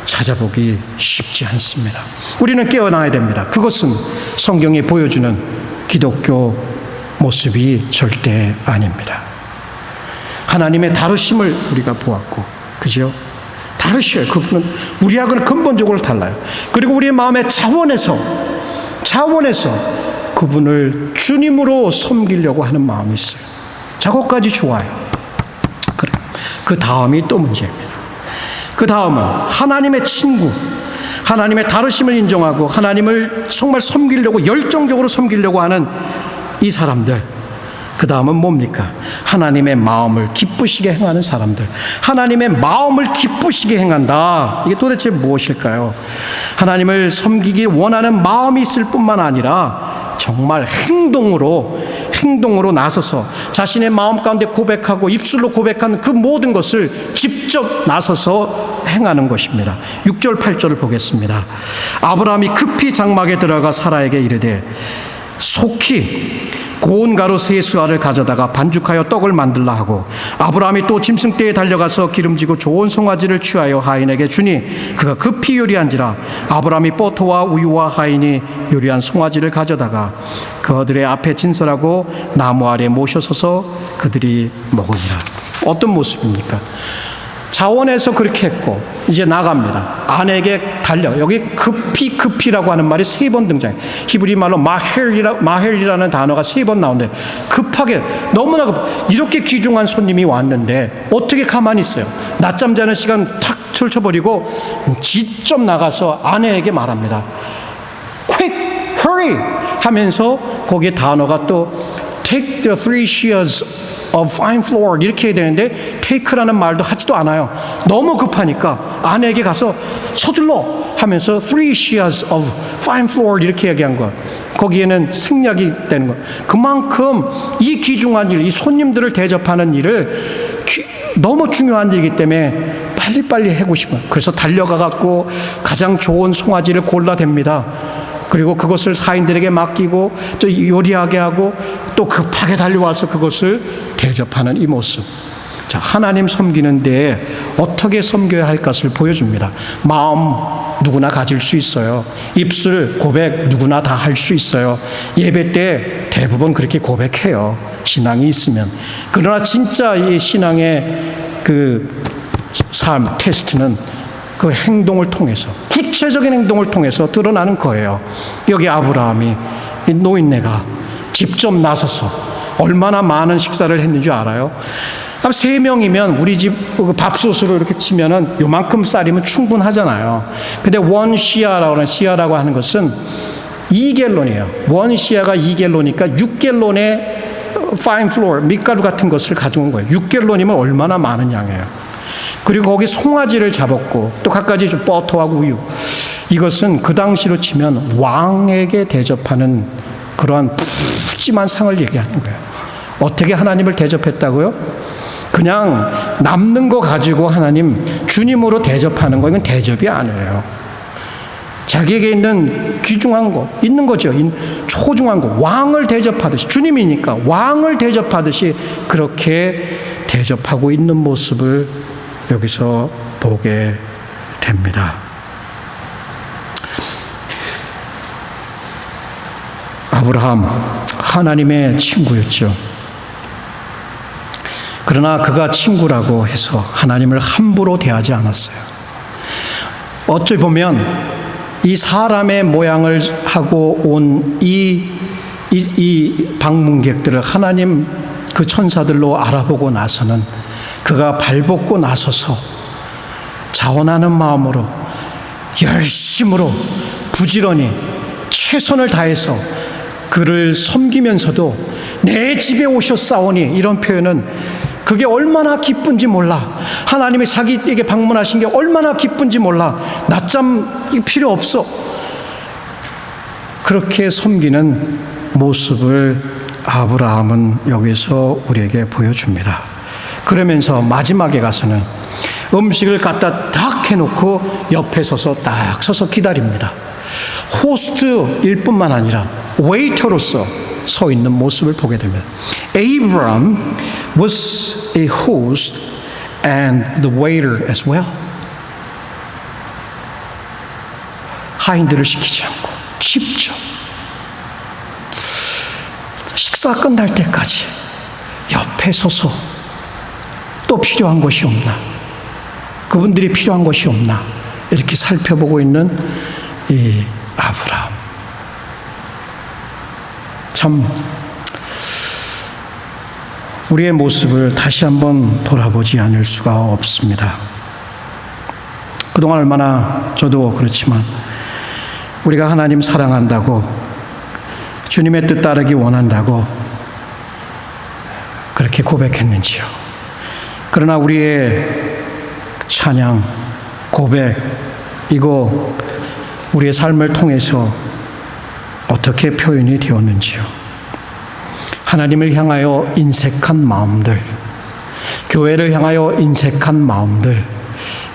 찾아보기 쉽지 않습니다. 우리는 깨어나야 됩니다. 그것은 성경이 보여주는 기독교 모습이 절대 아닙니다. 하나님의 다르심을 우리가 보았고, 그죠? 다르셔요. 그분은 우리하고는 근본적으로 달라요. 그리고 우리의 마음의 차원에서 그분을 주님으로 섬기려고 하는 마음이 있어요. 저것까지 좋아요. 그래. 그 다음이 또 문제입니다. 그 다음은 하나님의 친구, 하나님의 다르심을 인정하고 하나님을 정말 섬기려고 열정적으로 섬기려고 하는 이 사람들. 그 다음은 뭡니까? 하나님의 마음을 기쁘시게 행하는 사람들. 하나님의 마음을 기쁘시게 행한다. 이게 도대체 무엇일까요? 하나님을 섬기기 원하는 마음이 있을 뿐만 아니라 정말 행동으로 나서서 자신의 마음 가운데 고백하고 입술로 고백하는 그 모든 것을 직접 나서서 행하는 것입니다. 6절 8절을 보겠습니다. 아브라함이 급히 장막에 들어가 사라에게 이르되 속히 고운 가루 세 수알을 가져다가 반죽하여 떡을 만들라 하고 아브라함이 또 짐승떼에 달려가서 기름지고 좋은 송아지를 취하여 하인에게 주니 그가 급히 요리한지라 아브라함이 버터와 우유와 하인이 요리한 송아지를 가져다가 그들의 앞에 진설하고 나무 아래 모셔서서 그들이 먹으니라. 어떤 모습입니까? 자원해서 그렇게 했고 이제 나갑니다. 아내에게 달려. 여기 급히라고 하는 말이 3번 등장해요. 히브리 말로 마헬이라는 단어가 3번 나오는데 급하게 너무나 이렇게 귀중한 손님이 왔는데 어떻게 가만히 있어요? 낮잠 자는 시간 탁 틀쳐버리고 직접 나가서 아내에게 말합니다. Quick, hurry! 하면서 거기에 단어가 또 take the 3 shears of fine flour 이렇게 해야 되는데 take라는 말도 하지도 않아요. 너무 급하니까 아내에게 가서 서둘러 하면서 3 shears of fine flour 이렇게 얘기한 거예요. 거기에는 생략이 되는 거예요. 그만큼 이 귀중한 일, 이 손님들을 대접하는 일을 너무 중요한 일이기 때문에 빨리빨리 하고 싶어요. 그래서 달려가 갖고 가장 좋은 송아지를 골라댑니다. 그리고 그것을 사인들에게 맡기고 또 요리하게 하고 또 급하게 달려와서 그것을 대접하는 이 모습. 자, 하나님 섬기는 데에 어떻게 섬겨야 할 것을 보여줍니다. 마음 누구나 가질 수 있어요. 입술 고백 누구나 다 할 수 있어요. 예배 때 대부분 그렇게 고백해요. 신앙이 있으면. 그러나 진짜 이 신앙의 그 삶 테스트는 그 행동을 통해서, 구체적인 행동을 통해서 드러나는 거예요. 여기 아브라함이 이 노인네가 직접 나서서 얼마나 많은 식사를 했는지 알아요? 3명이면 우리 집 밥솥으로 이렇게 치면은 요만큼 쌀이면 충분하잖아요. 근데 시아라고 하는 것은 2갤론이에요. 1시아가 2갤론이니까 6갤론의 fine flour, 밀가루 같은 것을 가져온 거예요. 6갤론이면 얼마나 많은 양이에요. 그리고 거기 송아지를 잡았고 또 갖가지 버터하고 우유. 이것은 그 당시로 치면 왕에게 대접하는 그러한 푸짐한 상을 얘기하는 거예요. 어떻게 하나님을 대접했다고요? 그냥 남는 거 가지고 하나님 주님으로 대접하는 거, 이건 대접이 아니에요. 자기에게 있는 귀중한 거 있는 거죠. 초중한 거, 왕을 대접하듯이, 주님이니까 왕을 대접하듯이 그렇게 대접하고 있는 모습을 여기서 보게 됩니다. 아브라함, 하나님의 친구였죠. 그러나 그가 친구라고 해서 하나님을 함부로 대하지 않았어요. 어찌 보면 이 사람의 모양을 하고 온 이 방문객들을 하나님 그 천사들로 알아보고 나서는 그가 발벗고 나서서 자원하는 마음으로 열심으로 부지런히 최선을 다해서 그를 섬기면서도 내 집에 오셨사오니, 이런 표현은 그게 얼마나 기쁜지 몰라. 하나님이 자기에게 방문하신 게 얼마나 기쁜지 몰라. 낮잠 필요 없어. 그렇게 섬기는 모습을 아브라함은 여기서 우리에게 보여줍니다. 그러면서 마지막에 가서는 음식을 갖다 딱 해놓고 옆에 서서 딱 서서 기다립니다. 호스트일 뿐만 아니라 웨이터로서 서 있는 모습을 보게 됩니다. Abraham was a host and the waiter as well. 하인들을 시키지 않고 직접 식사 끝날 때까지 옆에 서서 또 필요한 것이 없나, 그분들이 필요한 것이 없나 이렇게 살펴보고 있는 이 아브라함. 참 우리의 모습을 다시 한번 돌아보지 않을 수가 없습니다. 그동안 얼마나 저도 그렇지만 우리가 하나님 사랑한다고, 주님의 뜻 따르기 원한다고 그렇게 고백했는지요. 그러나 우리의 찬양, 고백, 이거 우리의 삶을 통해서 어떻게 표현이 되었는지요. 하나님을 향하여 인색한 마음들, 교회를 향하여 인색한 마음들,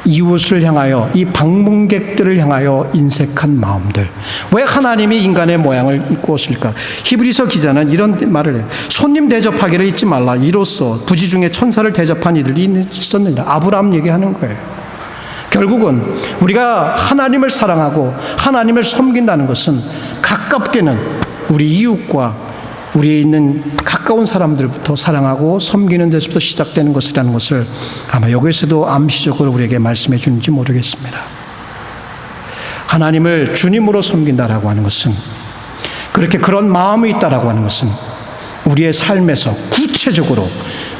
이웃을 향하여, 이 방문객들을 향하여 인색한 마음들. 왜 하나님이 인간의 모양을 입고 오실까? 히브리서 기자는 이런 말을 해요. 손님 대접하기를 잊지 말라. 이로써 부지 중에 천사를 대접한 이들이 있었느니라. 아브라함 얘기하는 거예요. 결국은 우리가 하나님을 사랑하고 하나님을 섬긴다는 것은 가깝게는 우리 이웃과 우리에 있는 가까운 사람들부터 사랑하고 섬기는 데서부터 시작되는 것이라는 것을 아마 여기에서도 암시적으로 우리에게 말씀해 주는지 모르겠습니다. 하나님을 주님으로 섬긴다라고 하는 것은, 그렇게 그런 마음이 있다라고 하는 것은 우리의 삶에서 구체적으로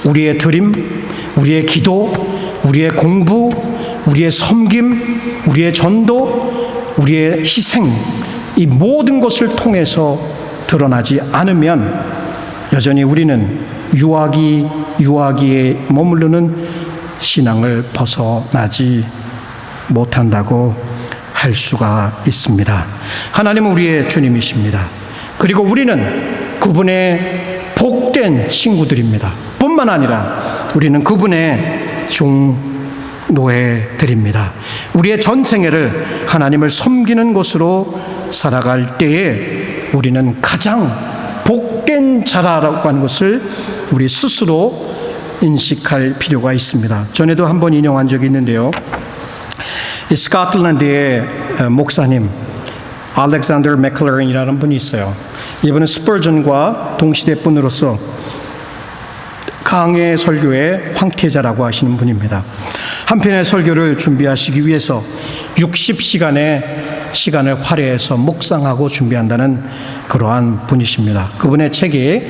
우리의 드림, 우리의 기도, 우리의 공부, 우리의 섬김, 우리의 전도, 우리의 희생, 이 모든 것을 통해서 드러나지 않으면 여전히 우리는 유아기에 머무르는 신앙을 벗어나지 못한다고 할 수가 있습니다. 하나님은 우리의 주님이십니다. 그리고 우리는 그분의 복된 친구들입니다. 뿐만 아니라 우리는 그분의 종노예들입니다. 우리의 전생애를 하나님을 섬기는 것으로 살아갈 때에 우리는 가장 복된 자라라고 하는 것을 우리 스스로 인식할 필요가 있습니다. 전에도 한번 인용한 적이 있는데요. 이 스코틀랜드의 목사님 알렉산더 맥클러린이라는 분이 있어요. 이분은 스펄전과 동시대 분으로서 강해 설교의 황태자라고 하시는 분입니다. 한 편의 설교를 준비하시기 위해서 60시간의 시간을 할애해서 묵상하고 준비한다는 그러한 분이십니다. 그분의 책이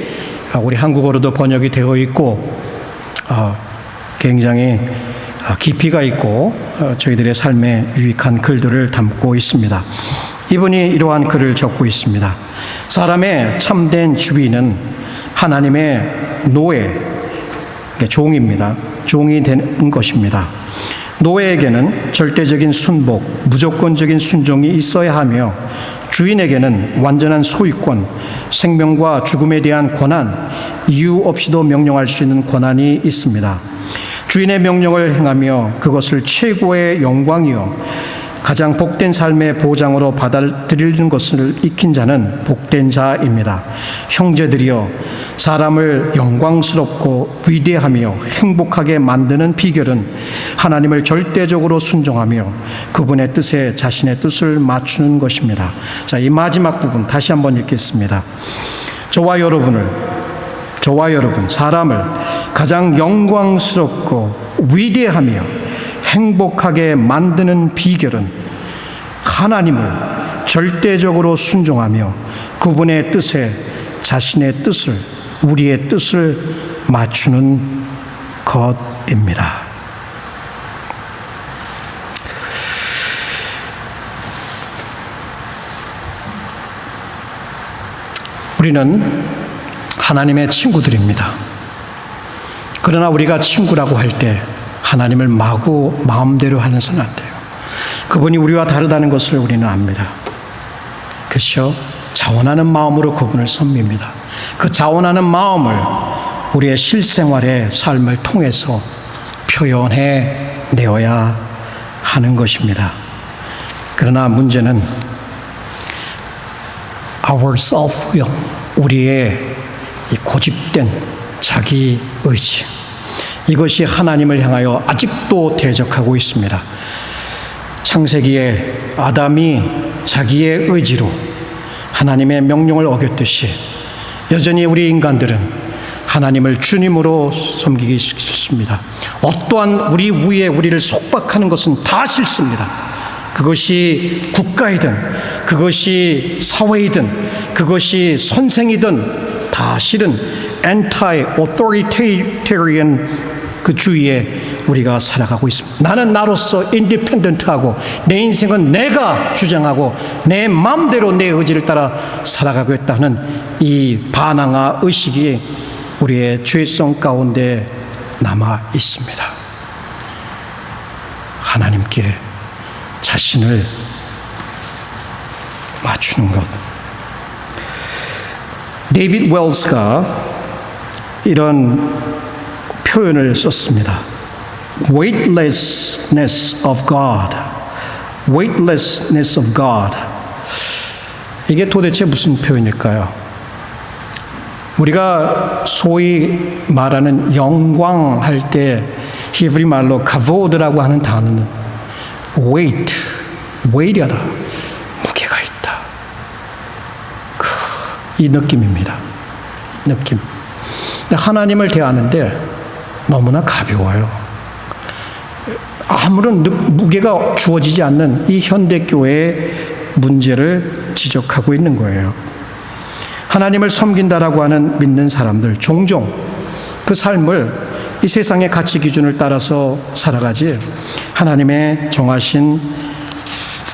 우리 한국어로도 번역이 되어 있고 굉장히 깊이가 있고 저희들의 삶에 유익한 글들을 담고 있습니다. 이분이 이러한 글을 적고 있습니다. 사람의 참된 주인은 하나님의 노예, 종입니다. 종이 되는 것입니다. 노예에게는 절대적인 순복, 무조건적인 순종이 있어야 하며 주인에게는 완전한 소유권, 생명과 죽음에 대한 권한, 이유 없이도 명령할 수 있는 권한이 있습니다. 주인의 명령을 행하며 그것을 최고의 영광이요 가장 복된 삶의 보장으로 받아들이는 것을 익힌 자는 복된 자입니다. 형제들이여, 사람을 영광스럽고 위대하며 행복하게 만드는 비결은 하나님을 절대적으로 순종하며 그분의 뜻에 자신의 뜻을 맞추는 것입니다. 자, 이 마지막 부분 다시 한번 읽겠습니다. 저와 여러분, 사람을 가장 영광스럽고 위대하며 행복하게 만드는 비결은 하나님을 절대적으로 순종하며 그분의 뜻에 자신의 뜻을, 우리의 뜻을 맞추는 것입니다. 우리는 하나님의 친구들입니다. 그러나 우리가 친구라고 할 때 하나님을 마음대로 하는서는 안 돼요. 그분이 우리와 다르다는 것을 우리는 압니다. 그렇죠? 자원하는 마음으로 그분을 섬깁니다. 그 자원하는 마음을 우리의 실생활의 삶을 통해서 표현해 내어야 하는 것입니다. 그러나 문제는 our self-will, 우리의 이 고집된 자기 의지, 이것이 하나님을 향하여 아직도 대적하고 있습니다. 창세기에 아담이 자기의 의지로 하나님의 명령을 어겼듯이 여전히 우리 인간들은 하나님을 주님으로 섬기기 쉽습니다. 어떠한 우리 위에 우리를 속박하는 것은 다 싫습니다. 그것이 국가이든 그것이 사회이든 그것이 선생이든 다 실은 anti-authoritarian 그 주위에 우리가 살아가고 있습니다. 나는 나로서 인디펜던트하고 내 인생은 내가 주장하고 내 마음대로 내 의지를 따라 살아가고 있다는 이 반항아 의식이 우리의 죄성 가운데 남아 있습니다. 하나님께 자신을 맞추는 것. 데이빗 웰스가 이런 표현을 썼습니다. weightlessness of God. weightlessness of God. 이게 도대체 무슨 표현일까요? 우리가 소위 말하는 영광할 때 히브리 말로 카보드라고 하는 단어는 weight이하다, 무게가 있다. 이 느낌입니다. 이 느낌. 하나님을 대하는데 너무나 가벼워요. 아무런 무게가 주어지지 않는 이 현대교회의 문제를 지적하고 있는 거예요. 하나님을 섬긴다라고 하는 믿는 사람들 종종 그 삶을 이 세상의 가치 기준을 따라서 살아가지 하나님의 정하신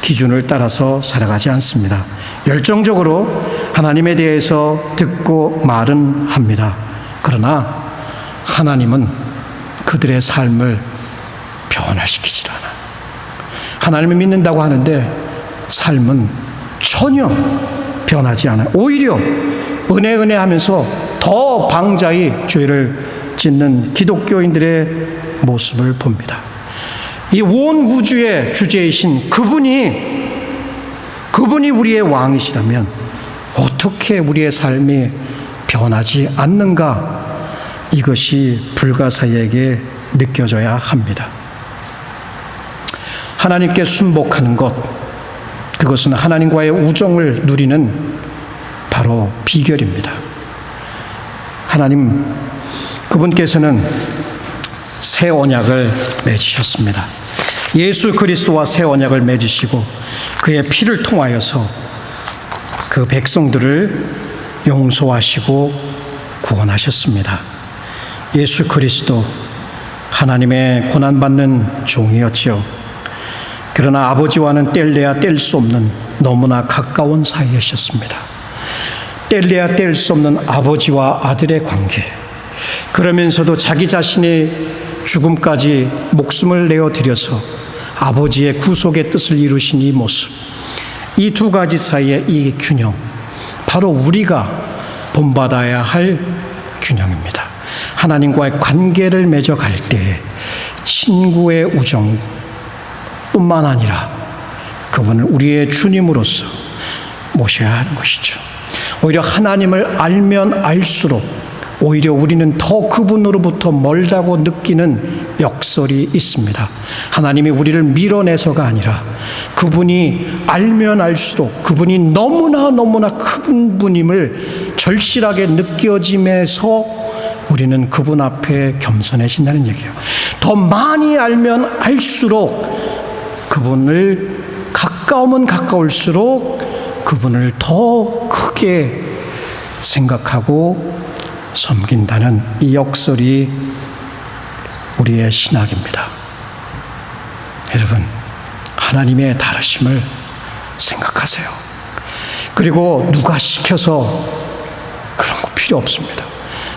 기준을 따라서 살아가지 않습니다. 열정적으로 하나님에 대해서 듣고 말은 합니다. 그러나 하나님은 그들의 삶을 변화시키질 않아. 하나님을 믿는다고 하는데 삶은 전혀 변하지 않아요. 오히려 은혜 하면서 더 방자히 죄를 짓는 기독교인들의 모습을 봅니다. 이 온 우주의 주제이신 그분이 우리의 왕이시라면 어떻게 우리의 삶이 변하지 않는가? 이것이 불가사의에게 느껴져야 합니다. 하나님께 순복하는 것, 그것은 하나님과의 우정을 누리는 바로 비결입니다. 하나님, 그분께서는 새 언약을 맺으셨습니다. 예수 그리스도와 새 언약을 맺으시고 그의 피를 통하여서 그 백성들을 용서하시고 구원하셨습니다. 예수 그리스도 하나님의 고난받는 종이었지요. 그러나 아버지와는 뗄래야 뗄 수 없는 너무나 가까운 사이였습니다. 뗄래야 뗄 수 없는 아버지와 아들의 관계, 그러면서도 자기 자신의 죽음까지 목숨을 내어드려서 아버지의 구속의 뜻을 이루신 이 모습, 이 두 가지 사이의 이 균형, 바로 우리가 본받아야 할 균형입니다. 하나님과의 관계를 맺어갈 때 친구의 우정뿐만 아니라 그분을 우리의 주님으로서 모셔야 하는 것이죠. 오히려 하나님을 알면 알수록 오히려 우리는 더 그분으로부터 멀다고 느끼는 역설이 있습니다. 하나님이 우리를 밀어내서가 아니라 그분이 알면 알수록 그분이 너무나 큰 분임을 절실하게 느껴짐에서 우리는 그분 앞에 겸손해진다는 얘기예요. 더 많이 알면 알수록 그분을 가까우면 가까울수록 그분을 더 크게 생각하고 섬긴다는 이 역설이 우리의 신학입니다. 여러분, 하나님의 다르심을 생각하세요. 그리고 누가 시켜서 그런 거 필요 없습니다.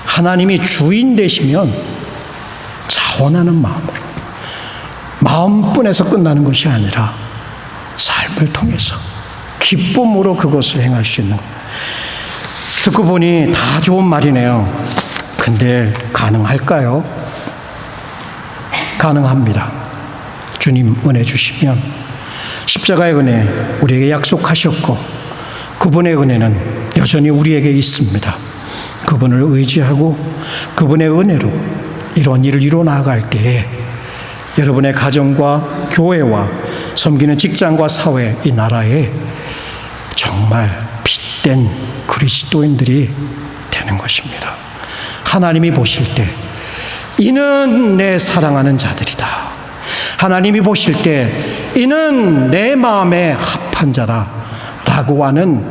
하나님이 주인 되시면 자원하는 마음으로, 마음뿐에서 끝나는 것이 아니라 삶을 통해서 기쁨으로 그것을 행할 수 있는 거예요. 듣고 보니 다 좋은 말이네요. 근데 가능할까요? 가능합니다. 주님 은혜 주시면 십자가의 은혜 우리에게 약속하셨고 그분의 은혜는 여전히 우리에게 있습니다. 그분을 의지하고 그분의 은혜로 이런 일을 이루어 나아갈 때에 여러분의 가정과 교회와 섬기는 직장과 사회, 이 나라에 정말 핏된 그리스도인들이 되는 것입니다. 하나님이 보실 때 이는 내 사랑하는 자들이다. 하나님이 보실 때 이는 내 마음에 합한 자다 라고 하는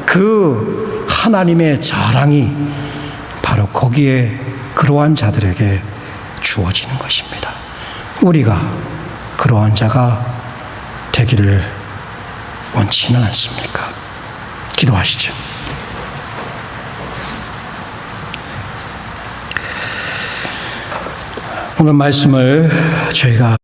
그 하나님의 자랑이 바로 거기에 그러한 자들에게 주어지는 것입니다. 우리가 그러한 자가 되기를 원치는 않습니까? 기도하시죠. 오늘 말씀을 저희가